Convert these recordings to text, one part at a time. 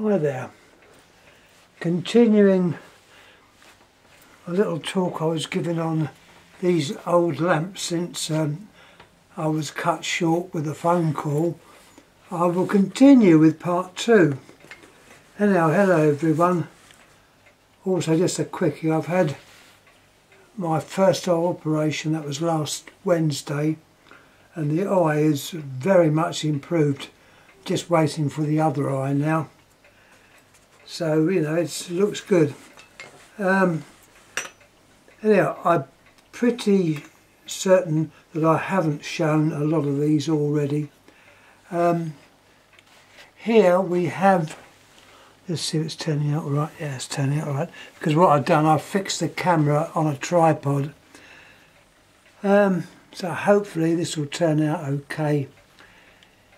Hi there. Continuing a little talk I was giving on these old lamps since I was cut short with a phone call. I will continue with part 2. Anyhow, hello everyone. Also just a quickie, I've had my first eye operation, that was last Wednesday, and the eye is very much improved. Just waiting for the other eye now. So, you know, it looks good. Anyhow, I'm pretty certain that I haven't shown a lot of these already. Here we have, let's see if it's turning out right. Yeah, it's turning out right. Because what I've done, I've fixed the camera on a tripod. So hopefully this will turn out okay.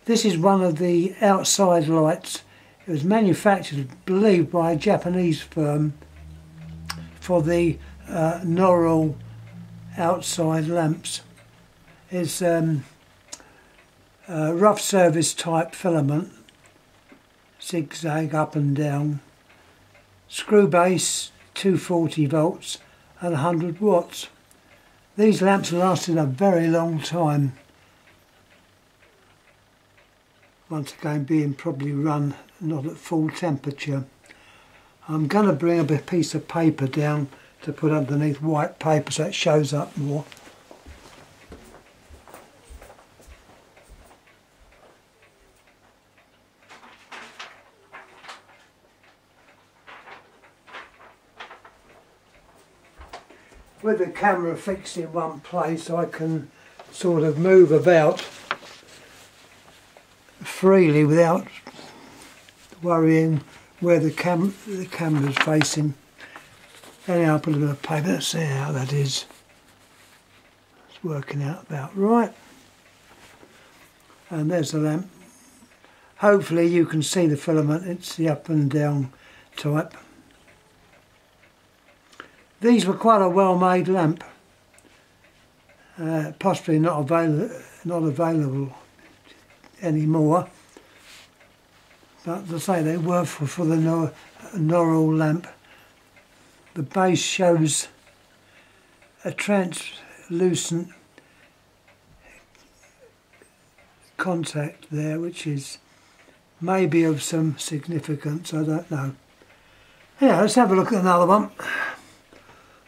This is one of the outside lights. It was manufactured, I believe, by a Japanese firm for the Norol outside lamps. It's rough service type filament, zigzag up and down, screw base, 240 volts and 100 watts. These lamps lasted a very long time. Once again being probably run not at full temperature. I'm going to bring up a piece of paper down to put underneath white paper so it shows up more. With the camera fixed in one place I can sort of move about freely without worrying where the camera's facing. Anyhow, I'll put a bit of paper, let's see how that is. It's working out about right. And there's the lamp. Hopefully you can see the filament, it's the up and down type. These were quite a well-made lamp. Possibly not available anymore, but as I say, they were for the Norol lamp. The base shows a translucent contact there, which is maybe of some significance, I don't know. Yeah, let's have a look at another one.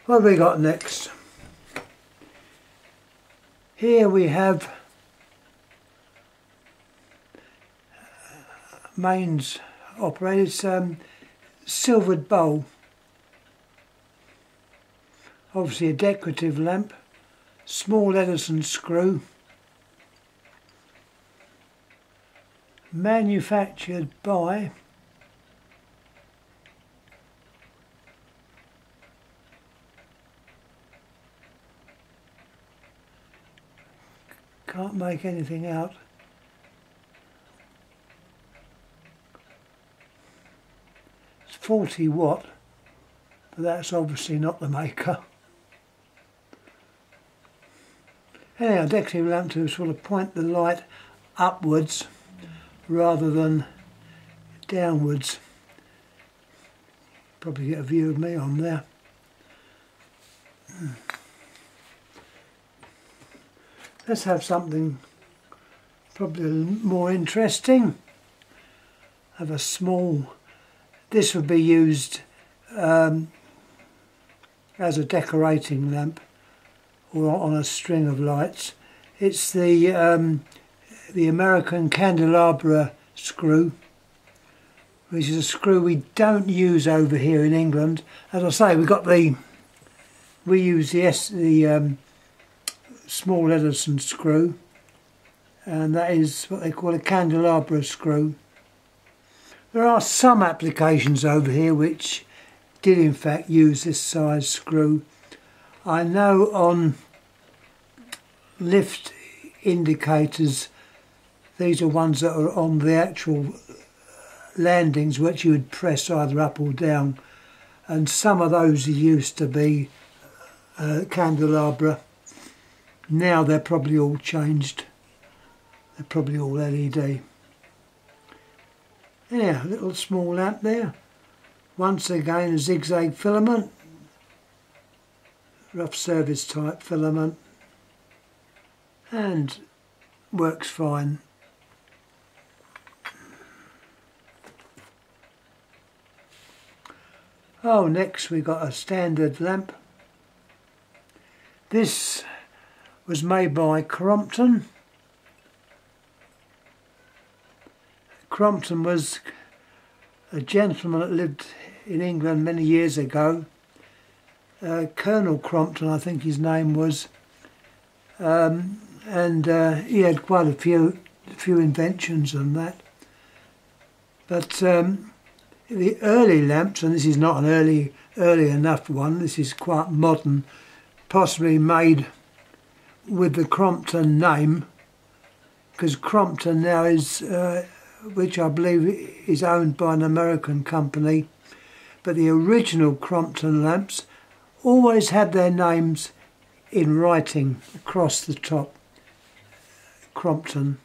What have we got next? Here we have mains operated, silvered bowl, obviously a decorative lamp, small Edison screw, manufactured by can't make anything out. It's 40 watt, but that's obviously not the maker. Anyhow, decorative lamp to sort of point the light upwards rather than downwards. Probably get a view of me on there. Let's have something probably more interesting. Have a small, this would be used as a decorating lamp or on a string of lights. It's the American candelabra screw, which is a screw we don't use over here in England. As I say, we use the small Edison screw, and that is what they call a candelabra screw. There are some applications over here which did in fact use this size screw. I know on lift indicators, these are ones that are on the actual landings which you would press either up or down, and some of those used to be candelabra. Now they're probably all changed. They're probably all LED. Yeah, a little small lamp there. Once again a zigzag filament, rough service type filament, and works fine. Oh, next we got a standard lamp. This was made by Crompton. Crompton was a gentleman that lived in England many years ago. Colonel Crompton, I think his name was, and he had quite a few inventions on that. But the early lamps, and this is not an early enough one, this is quite modern, possibly made with the Crompton name, because Crompton now is, which I believe is owned by an American company, but the original Crompton lamps always had their names in writing across the top. Crompton.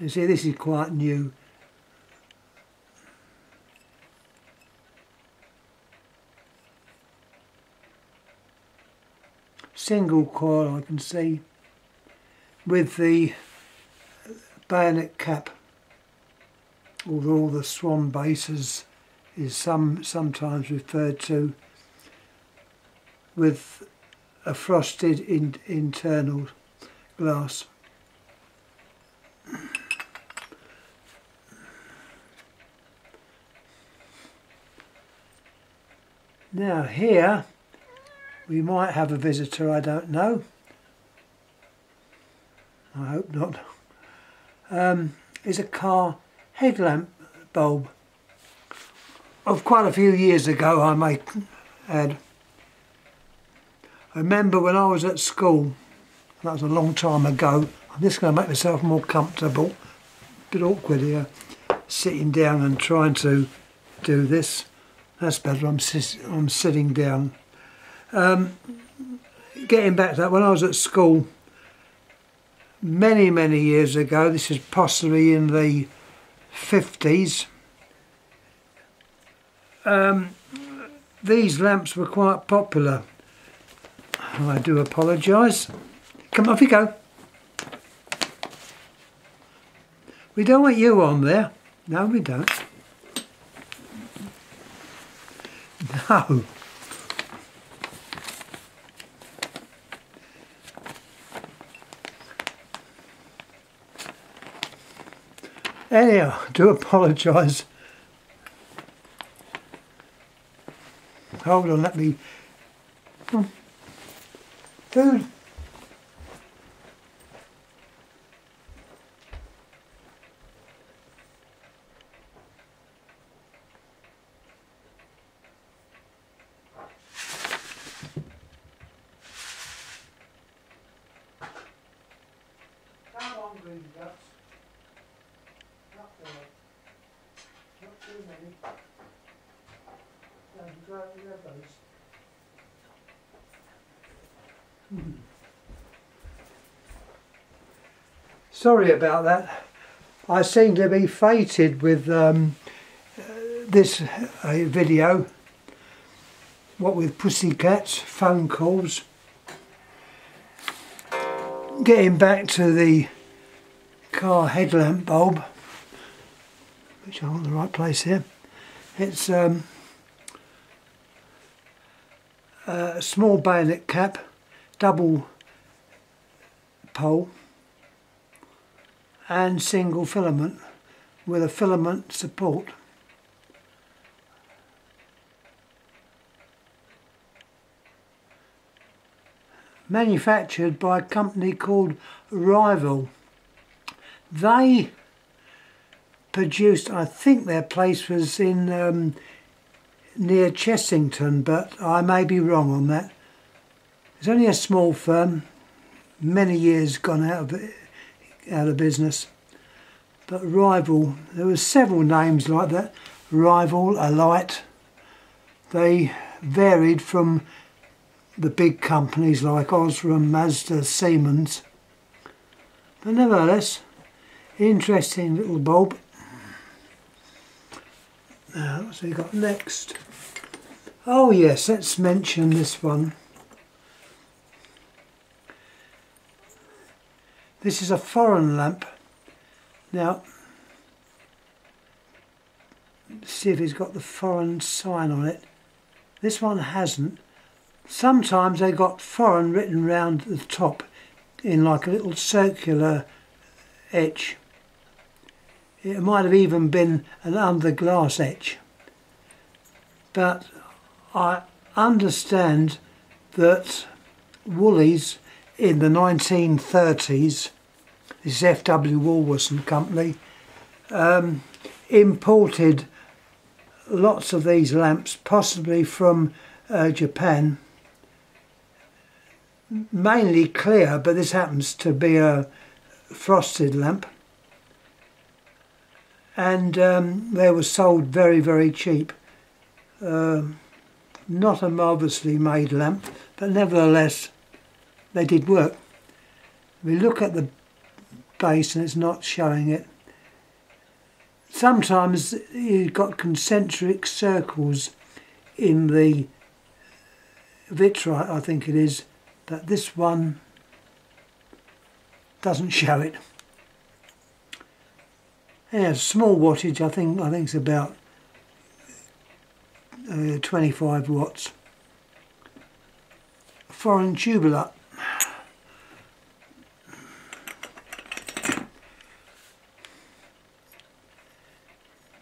You see, this is quite new. Single coil, I can see, with the bayonet cap, although the swan base is sometimes referred to, with a frosted internal glass. Now here we might have a visitor, I don't know. I hope not. Is a car headlamp bulb of quite a few years ago, I may add. I remember when I was at school, that was a long time ago. I'm just going to make myself more comfortable. A bit awkward here, sitting down and trying to do this. That's better, I'm sitting down. Getting back to that, when I was at school, many years ago, this is possibly in the 50s, these lamps were quite popular. I do apologise. Come off you go. We don't want you on there. No, we don't. No. Anyhow, I do apologise. Hold on, let me... Food. Come on, green ducks. Not there. Not too many. Don't go out the others. Sorry about that. I seem to be fated with this video, what with pussycats, phone calls. Getting back to the car headlamp bulb, which I'm in the right place here. It's a small bayonet cap, double pole and single filament with a filament support. Manufactured by a company called Rival. They produced, I think their place was in near Chessington, but I may be wrong on that. It's only a small firm, many years gone out of business. But Rival, there were several names like that. Rival, Alight. They varied from the big companies like Osram, Mazda, Siemens. But nevertheless, Interesting little bulb. Now, what's we got next? Oh yes, let's mention this one. This is a foreign lamp. Now, let's see if it's got the foreign sign on it. This one hasn't. Sometimes they got foreign written round the top in like a little circular etch. It might have even been an under glass etch. But I understand that Woolies in the 1930s, this is F.W. Woolworths and Company, imported lots of these lamps, possibly from Japan, mainly clear, but this happens to be a frosted lamp, and they were sold very, very cheap. Not a marvellously made lamp, but nevertheless they did work. We look at the base and it's not showing it. Sometimes you've got concentric circles in the vitrite, I think it is, but this one doesn't show it. Yeah, small wattage. I think it's about 25 watts. Foreign tubular.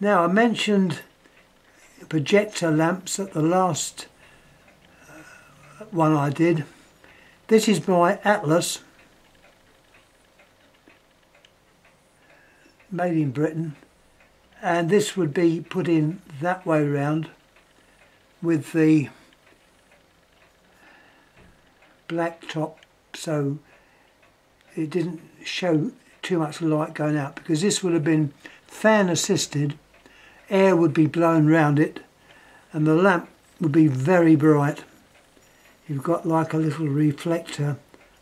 Now, I mentioned projector lamps at the last one I did. This is my Atlas, made in Britain, and this would be put in that way round with the black top, so it didn't show too much light going out, because this would have been fan assisted. Air would be blown round it and the lamp would be very bright. You've got like a little reflector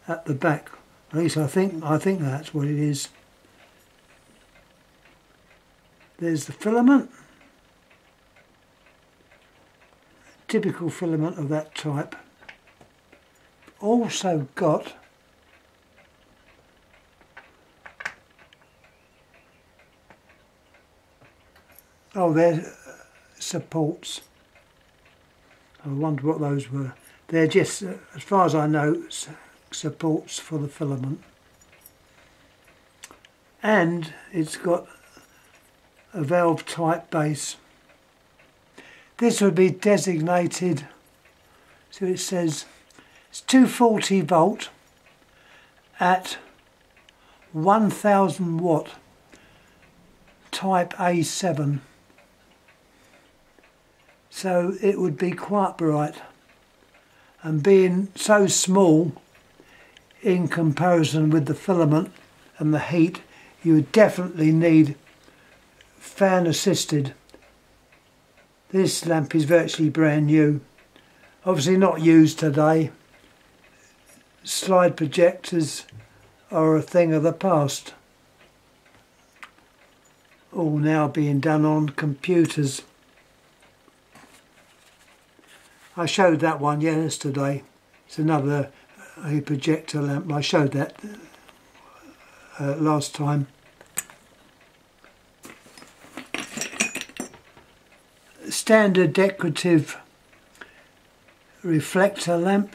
at the back. At least I think that's what it is. There's the filament. Typical filament of that type. Also got they're supports. I wonder what those were. They're just, as far as I know, supports for the filament. And it's got a valve type base. This would be designated, so it says it's 240 volt at 1000 watt type A7. So it would be quite bright, and being so small in comparison with the filament and the heat, you would definitely need fan assisted. This lamp is virtually brand new, obviously not used today. Slide projectors are a thing of the past, all now being done on computers. I showed that one yesterday. It's another a projector lamp. I showed that last time. Standard decorative reflector lamp,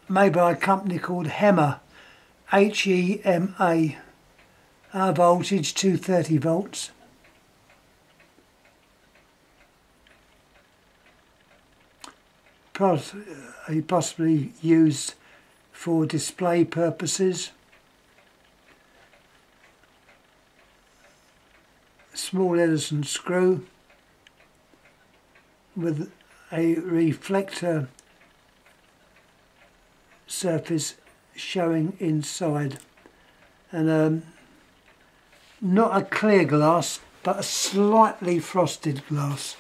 made by a company called Hema, H-E-M-A. Our voltage 230 volts. Possibly used for display purposes. Small Edison screw with a reflector surface showing inside, and not a clear glass but a slightly frosted glass.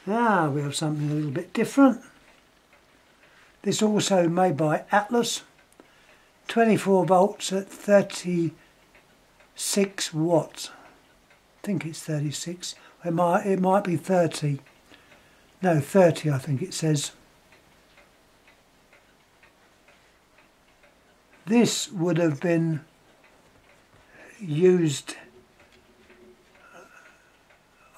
Ah, we have something a little bit different. This also made by Atlas. 24 volts at 36 watts. I think it's 36. It might be 30. No, 30 I think it says. This would have been used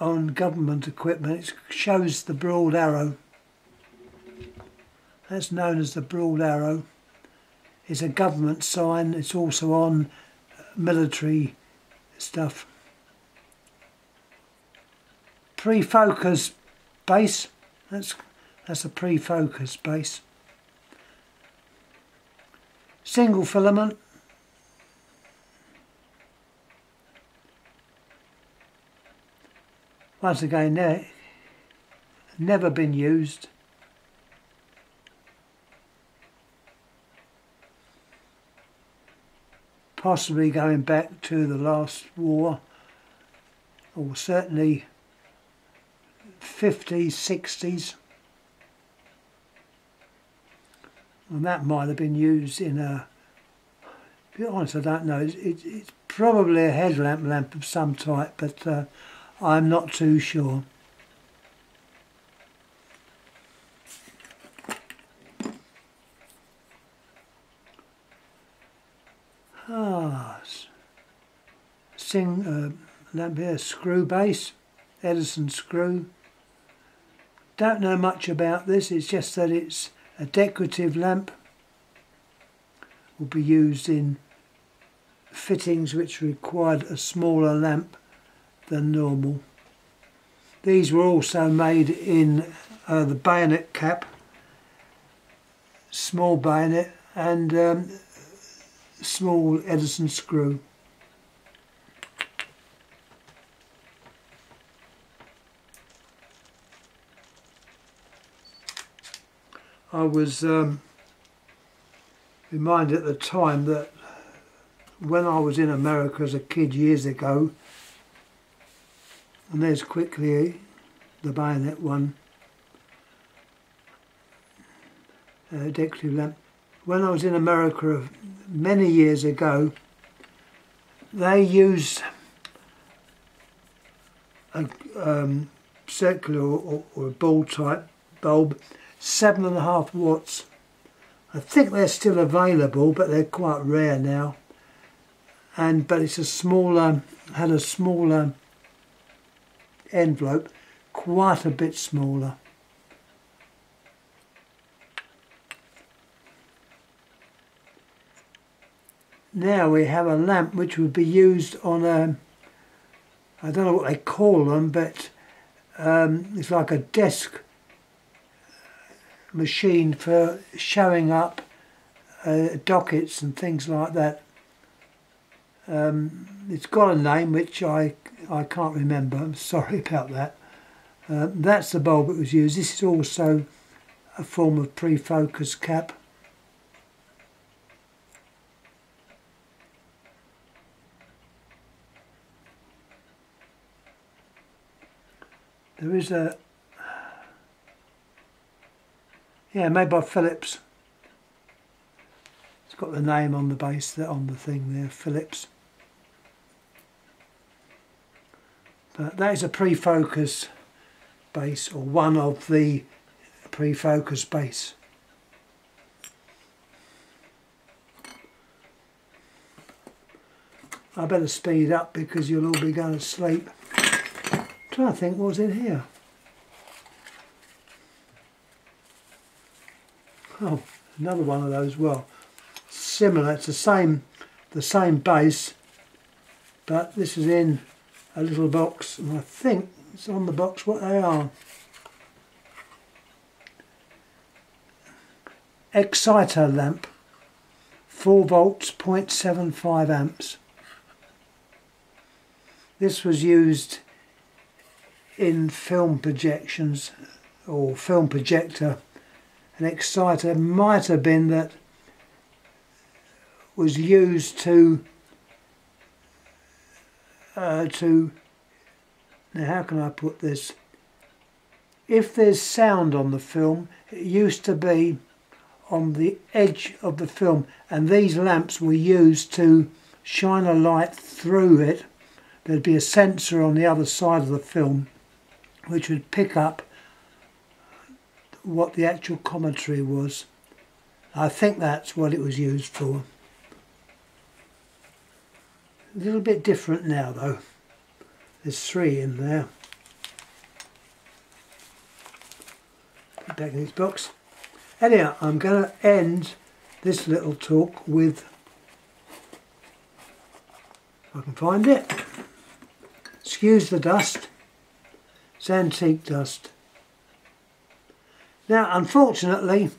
on government equipment. It shows the broad arrow. That's known as the broad arrow. It's a government sign. It's also on military stuff. Pre-focus base. That's a pre-focus base. Single filament. Once again, never been used. Possibly going back to the last war, or certainly 50s, 60s. And that might have been used in a, to be honest, I don't know. It's probably a headlamp lamp of some type, but I'm not too sure. Lamp here, screw base, Edison screw. Don't know much about this, it's just that it's a decorative lamp. Will be used in fittings which required a smaller lamp than normal. These were also made in the bayonet cap, small bayonet, and small Edison screw. I was reminded at the time that when I was in America as a kid years ago, and there's quickly the bayonet one, decorative lamp. When I was in America many years ago, they used a circular or a ball type bulb, 7.5 watts. I think they're still available, but they're quite rare now. But it's a smaller, had a smaller envelope, quite a bit smaller. Now we have a lamp which would be used on a, I don't know what they call them, but it's like a desk machine for showing up dockets and things like that. It's got a name which I can't remember, I'm sorry about that. That's the bulb that was used. This is also a form of pre-focus cap. There is a, yeah, made by Philips. It's got the name on the base, on the thing there, Philips. But that is a pre-focus base, or one of the pre-focus base. I better speed up because you'll all be going to sleep. I'm trying to think what's in here. Oh, another one of those. Well, similar. It's the same base, but this is in a little box, and I think it's on the box what they are. Exciter lamp, 4 volts, 0.75 amps. This was used in film projections or film projector. An exciter might have been that was used to now how can I put this? if there's sound on the film, it used to be on the edge of the film, and these lamps were used to shine a light through it. There'd be a sensor on the other side of the film which would pick up what the actual commentary was. I think that's what it was used for. A little bit different now though. There's 3 in there. Put it back in its box. Anyhow, I'm going to end this little talk with, if I can find it, excuse the dust, it's antique dust. Now unfortunately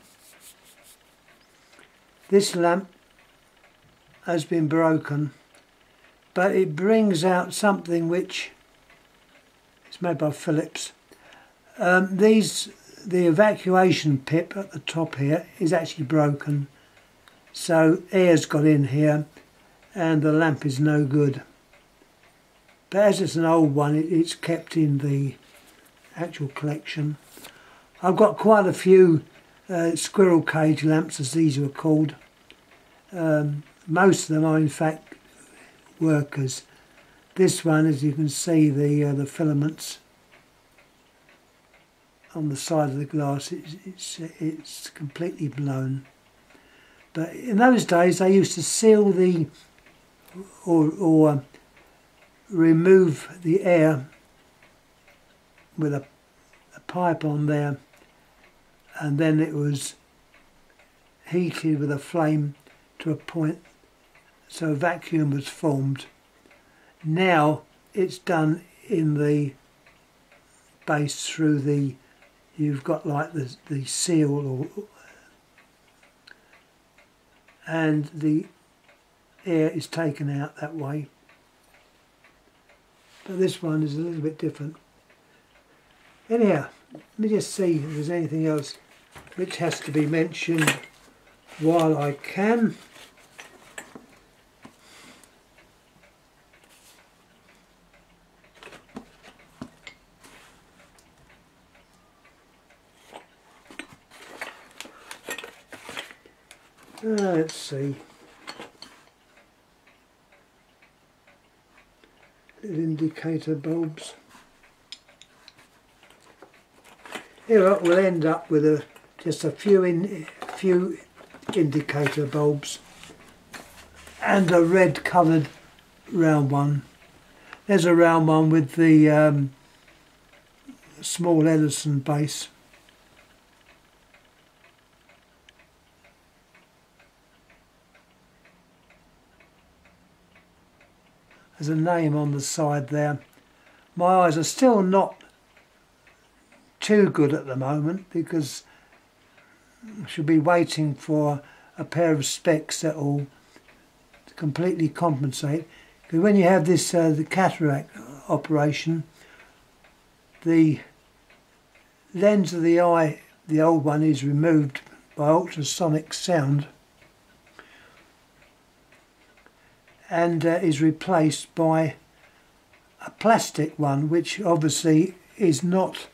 this lamp has been broken, but it brings out something which is made by Philips. The evacuation pip at the top here is actually broken, so air's got in here and the lamp is no good. But as it's an old one, it's kept in the actual collection. I've got quite a few Squirrel Cage lamps, as these were called. Most of them are in fact workers. This one, as you can see, the filaments on the side of the glass, it's completely blown. But in those days they used to seal the or remove the air with a pipe on there, and then it was heated with a flame to a point so a vacuum was formed. Now it's done in the base through the, you've got like the seal, and the air is taken out that way. But this one is a little bit different. Anyhow, let me just see if there's anything else which has to be mentioned while I can. Let's see. Little indicator bulbs. Here we'll end up with just a few indicator bulbs and a red coloured round one. There's a round one with the small Edison base. There's a name on the side there. My eyes are still not too good at the moment because I should be waiting for a pair of specs that will completely compensate. Because when you have this the cataract operation, the lens of the eye, the old one, is removed by ultrasonic sound and is replaced by a plastic one, which obviously is not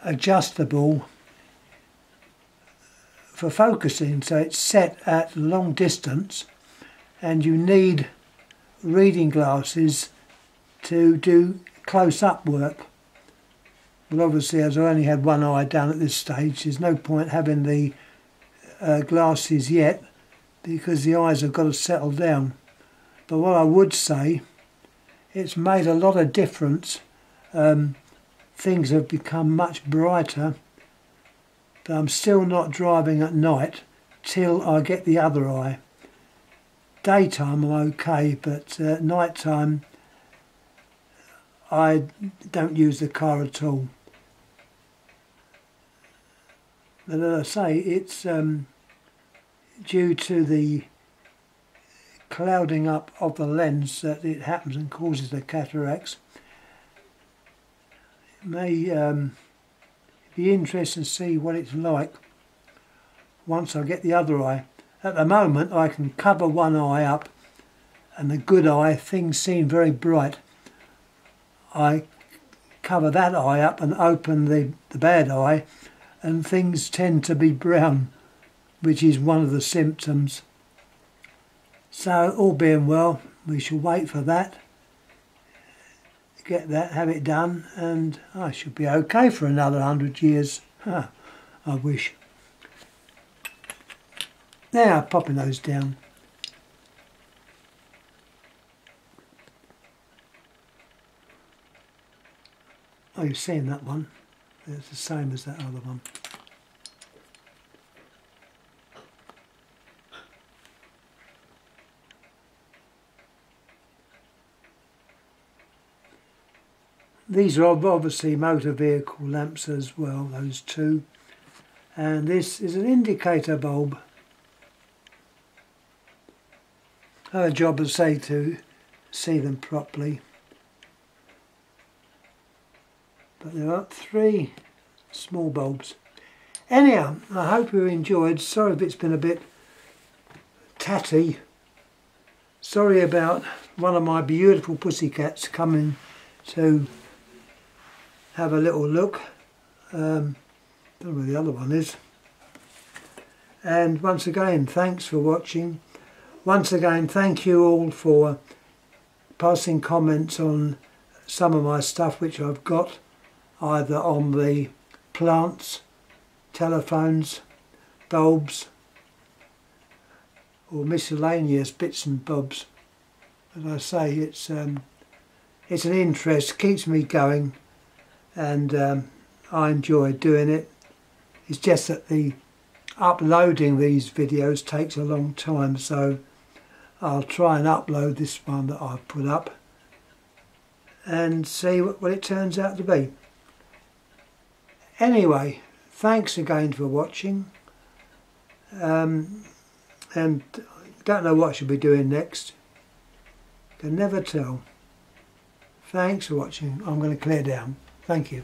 adjustable for focusing, so it's set at long distance and you need reading glasses to do close-up work. Well, obviously, as I only had one eye down at this stage, there's no point having the glasses yet because the eyes have got to settle down. But what I would say, it's made a lot of difference. Things have become much brighter, but I'm still not driving at night till I get the other eye. Daytime I'm okay, but night time I don't use the car at all. But as I say, it's due to the clouding up of the lens that it happens and causes the cataracts. It may be interesting to see what it's like once I get the other eye. At the moment I can cover one eye up, and the good eye, things seem very bright. I cover that eye up and open the bad eye, and things tend to be brown, which is one of the symptoms. So all being well, we shall wait for that, get that, have it done, and I should be okay for another 100 years. I wish. Now popping those down. Oh, you've seen that one. It's the same as that other one. These are obviously motor vehicle lamps as well, those two. And this is an indicator bulb. Her job is, say, to see them properly. But there are 3 small bulbs. Anyhow, I hope you enjoyed. Sorry if it's been a bit tatty. Sorry about one of my beautiful pussycats coming to have a little look. Don't know where the other one is. And once again, thanks for watching. Once again, thank you all for passing comments on some of my stuff which I've got, either on the plants, telephones, bulbs, or miscellaneous bits and bobs. As I say, it's an interest, keeps me going, and I enjoy doing it. It's just that the uploading these videos takes a long time, so I'll try and upload this one that I've put up and see what it turns out to be. Anyway, thanks again for watching, and don't know what I should be doing next. Can never tell. Thanks for watching. I'm going to clear down. Thank you.